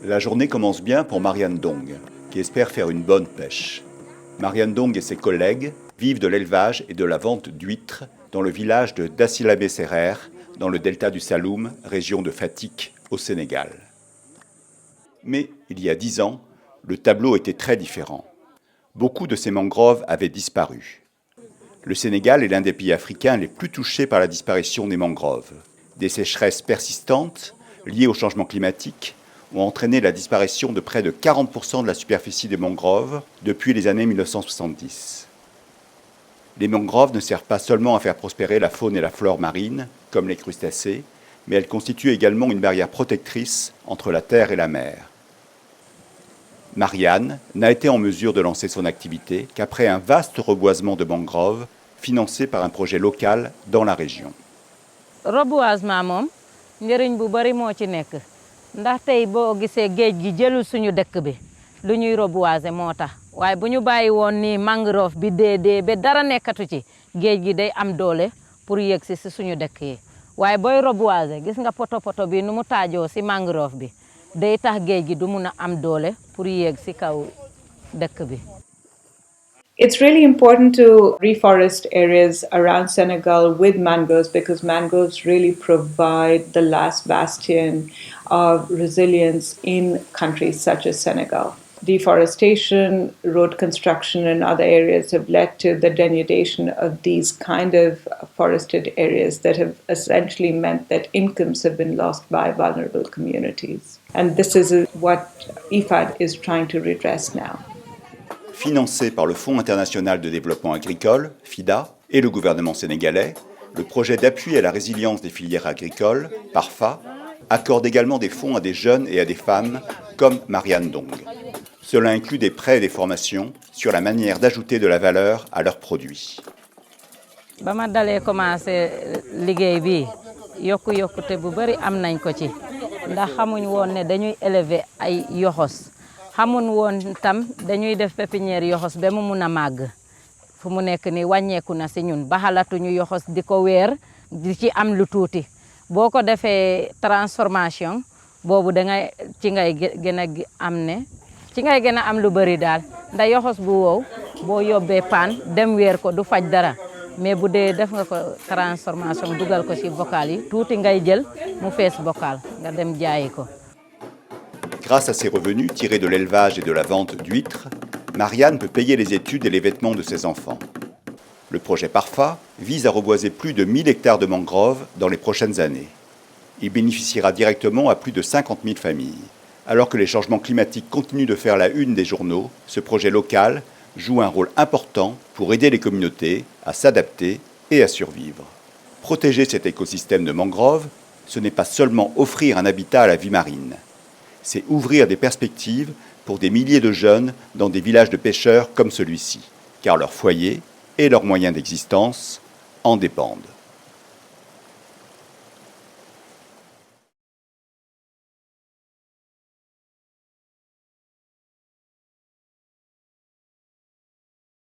La journée commence bien pour Marianne Dong, qui espère faire une bonne pêche. Marianne Dong et ses collègues vivent de l'élevage et de la vente d'huîtres dans le village de Dassilabé-Serer, dans le delta du Saloum, région de Fatick, au Sénégal. Mais il y a 10 ans, le tableau était très différent. Beaucoup de ces mangroves avaient disparu. Le Sénégal est l'un des pays africains les plus touchés par la disparition des mangroves. Des sécheresses persistantes, liées au changement climatique, ont entraîné la disparition de près de 40% de la superficie des mangroves depuis les années 1970. Les mangroves ne servent pas seulement à faire prospérer la faune et la flore marine, comme les crustacés, mais elles constituent également une barrière protectrice entre la terre et la mer. Marianne n'a été en mesure de lancer son activité qu'après un vaste reboisement de mangroves financé par un projet local dans la région. Reboisement moom njëriñ bu bari moo ci nekk ndax tey boo gisee géej gi jëlul suñu dëkk bi lu ñuy reboiser moo tax waaye bu ñu bàyyi woon nii mangrove bi dee ba dara nekkatu ci géej gi day am doole pour yegg si suñu dëkk yi waaye booy reboiser gis nga poto bi nu mu taajoo si mangrove bi day tax géej gi du mun a am doole pour yegg si kaw dëkk bi. It's really important to reforest areas around Senegal with mangroves because mangroves really provide the last bastion of resilience in countries such as Senegal. Deforestation, road construction in other areas have led to the denudation of these kind of forested areas that have essentially meant that incomes have been lost by vulnerable communities. And this is what IFAD is trying to redress now. Financé par le Fonds international de développement agricole, FIDA, et le gouvernement sénégalais, le projet d'appui à la résilience des filières agricoles, PARFA, accorde également des fonds à des jeunes et à des femmes comme Marianne Dong. Cela inclut des prêts et des formations sur la manière d'ajouter de la valeur à leurs produits. ba ma dalee commencé liggéey bi yokkute bu bari am nañ ko ci ndax xamuñ woon ne dañuy élever ay yoxos xamun woon tam dañuy def pépinière yoxos ba mu mun a màgg fu mu nekk ni wàññeeku na si ñun baxalatuñu yoxos di ko weer di ci am lu tuuti boo ko defee transformation boobu dangay ci ngay gën a am lu bëri daal ndax yoxos bu wow boo yóbbee paan dem weer ko du faj dara mais bu dee def nga ko transformation dugal ko ci bocal yi tuuti ngay jël mu fees bocal nga dem jaayi ko. Grâce à ses revenus tirés de l'élevage et de la vente d'huîtres, Marianne peut payer les études et les vêtements de ses enfants. Le projet PARFA vise à reboiser plus de 1000 hectares de mangroves dans les prochaines années. Il bénéficiera directement à plus de 50 000 familles. Alors que les changements climatiques continuent de faire la une des journaux, ce projet local joue un rôle important pour aider les communautés à s'adapter et à survivre. Protéger cet écosystème de mangroves, ce n'est pas seulement offrir un habitat à la vie marine. C'est ouvrir des perspectives pour des milliers de jeunes dans des villages de pêcheurs comme celui-ci, car leur foyer et leurs moyens d'existence en dépendent.